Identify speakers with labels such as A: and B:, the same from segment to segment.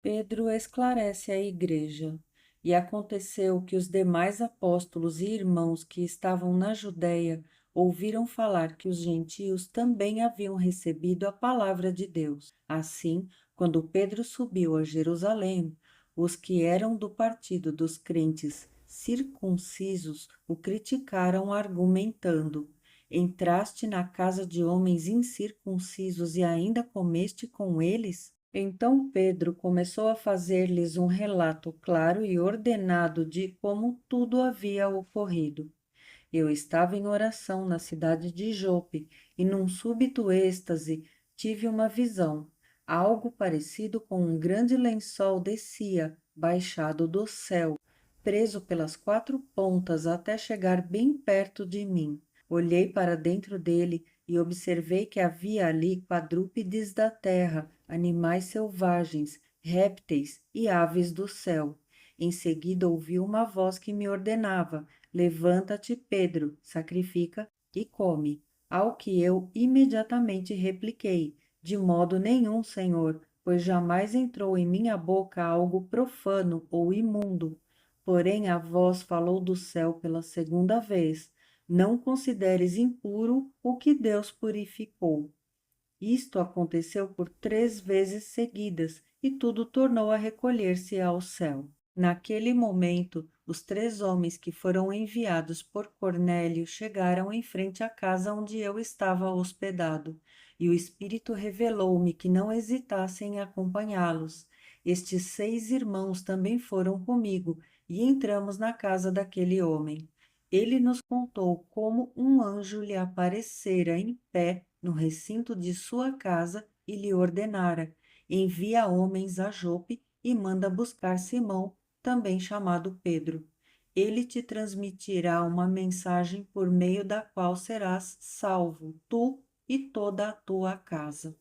A: Pedro esclarece a igreja. E aconteceu que os demais apóstolos e irmãos que estavam na Judéia ouviram falar que os gentios também haviam recebido a palavra de Deus. Assim, quando Pedro subiu a Jerusalém, os que eram do partido dos crentes circuncisos o criticaram, argumentando: Entraste na casa de homens incircuncisos e ainda comeste com eles? Então Pedro começou a fazer-lhes um relato claro e ordenado de como tudo havia ocorrido. Eu estava em oração na cidade de Jope e, num súbito êxtase, tive uma visão. Algo parecido com um grande lençol descia, baixado do céu, preso pelas quatro pontas até chegar bem perto de mim. Olhei para dentro dele e observei que havia ali quadrúpedes da terra, animais selvagens, répteis e aves do céu. Em seguida ouvi uma voz que me ordenava: Levanta-te, Pedro, sacrifica e come. Ao que eu imediatamente repliquei: De modo nenhum, Senhor, pois jamais entrou em minha boca algo profano ou imundo. Porém a voz falou do céu pela segunda vez: Não consideres impuro o que Deus purificou. Isto aconteceu por 3 vezes seguidas, e tudo tornou a recolher-se ao céu. Naquele momento, os 3 homens que foram enviados por Cornélio chegaram em frente à casa onde eu estava hospedado, e o Espírito revelou-me que não hesitasse em acompanhá-los. Estes 6 irmãos também foram comigo, e entramos na casa daquele homem. Ele nos contou como um anjo lhe aparecera em pé no recinto de sua casa e lhe ordenara: envia homens a Jope e manda buscar Simão, também chamado Pedro. Ele te transmitirá uma mensagem por meio da qual serás salvo, tu e toda a tua casa.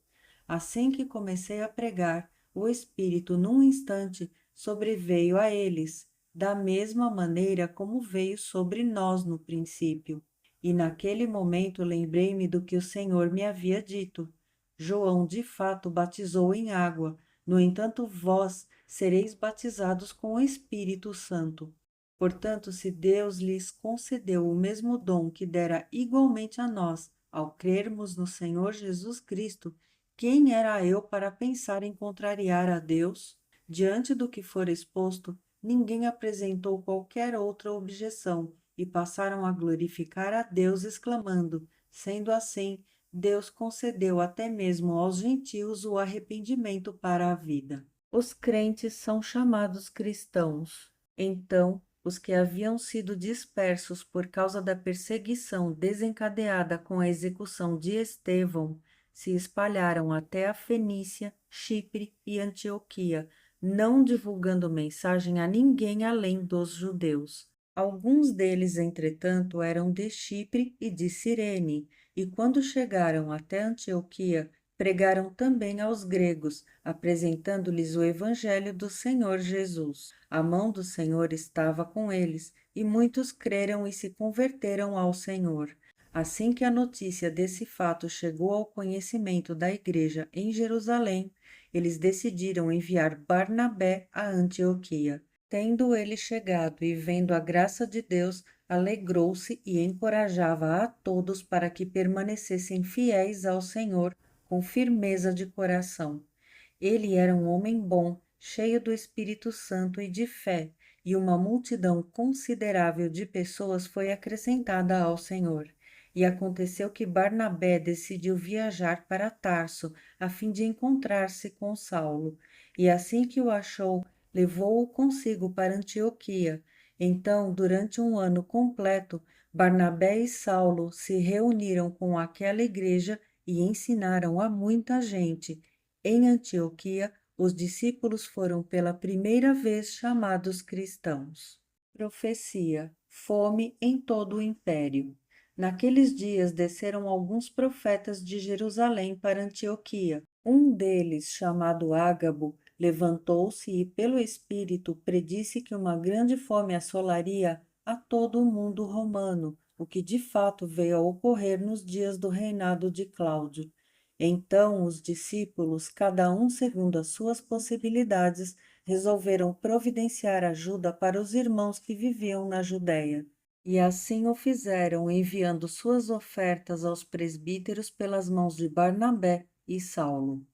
A: Assim que comecei a pregar, o Espírito, num instante, sobreveio a eles, da mesma maneira como veio sobre nós no princípio. E naquele momento lembrei-me do que o Senhor me havia dito. João de fato batizou em água, no entanto vós sereis batizados com o Espírito Santo. Portanto, se Deus lhes concedeu o mesmo dom que dera igualmente a nós, ao crermos no Senhor Jesus Cristo, quem era eu para pensar em contrariar a Deus? Diante do que for exposto, ninguém apresentou qualquer outra objeção e passaram a glorificar a Deus, exclamando: sendo assim, Deus concedeu até mesmo aos gentios o arrependimento para a vida. Os crentes são chamados cristãos. Então, os que haviam sido dispersos por causa da perseguição desencadeada com a execução de Estevão se espalharam até a Fenícia, Chipre e Antioquia, não divulgando mensagem a ninguém além dos judeus. Alguns deles, entretanto, eram de Chipre e de Cirene, e quando chegaram até Antioquia, pregaram também aos gregos, apresentando-lhes o evangelho do Senhor Jesus. A mão do Senhor estava com eles, e muitos creram e se converteram ao Senhor. Assim que a notícia desse fato chegou ao conhecimento da igreja em Jerusalém, eles decidiram enviar Barnabé a Antioquia. Tendo ele chegado e vendo a graça de Deus, alegrou-se e encorajava a todos para que permanecessem fiéis ao Senhor com firmeza de coração. Ele era um homem bom, cheio do Espírito Santo e de fé, e uma multidão considerável de pessoas foi acrescentada ao Senhor. E aconteceu que Barnabé decidiu viajar para Tarso, a fim de encontrar-se com Saulo. E assim que o achou, levou-o consigo para Antioquia. Então, durante um ano completo, Barnabé e Saulo se reuniram com aquela igreja e ensinaram a muita gente. Em Antioquia, os discípulos foram pela primeira vez chamados cristãos. Profecia: fome em todo o império. Naqueles dias desceram alguns profetas de Jerusalém para Antioquia. Um deles, chamado Ágabo, levantou-se e, pelo Espírito, predisse que uma grande fome assolaria a todo o mundo romano, o que de fato veio a ocorrer nos dias do reinado de Cláudio. Então os discípulos, cada um segundo as suas possibilidades, resolveram providenciar ajuda para os irmãos que viviam na Judéia. E assim o fizeram, enviando suas ofertas aos presbíteros pelas mãos de Barnabé e Saulo.